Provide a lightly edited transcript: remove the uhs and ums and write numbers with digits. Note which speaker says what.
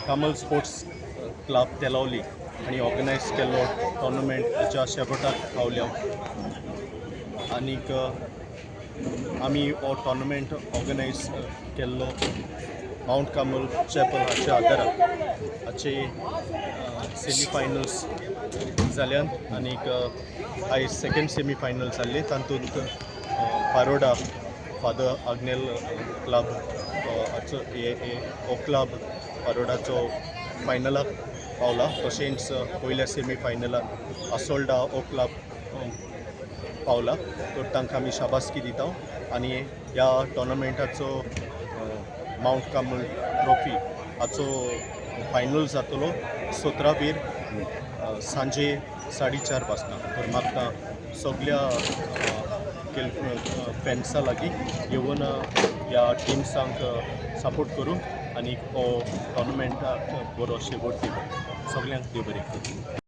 Speaker 1: Kamal sports club Telaulim आणि organise केल्लो tournament हेच्या शेवटाक पावल्या आनीक आमी हो टोर्नामेंट ऑर्गनायज केल्लो माउंट कार्मल चॅपल हाच्या आदाराक हाचे सेमी फायनल्स जाल्यात आनीक आयज सेकंड सेमी फायनल जाल्ले तातूंत पारोडा फादर आग्नेल क्लब हाचो हो क्लब पारोडाचो फायनलाक पावला तशेंच पयल्या सेमी फायनलाक आसोल्डा हो क्लब पावला तर तांकां आमी शाबासकी दिता आनी ह्या टोर्नामेंटाचो माउंट कार्मल ट्रॉफी हाचो फायनल जातलो 17 सांजे 4:30 वाजता तर म्हाका सगळ्या फॅन्सा लागीं येवन ह्या टिम्सांक सपोर्ट करून आनी हो टोर्नामेंटाक बरो शेवट दिवं सगळ्यांक देव बरें करूं.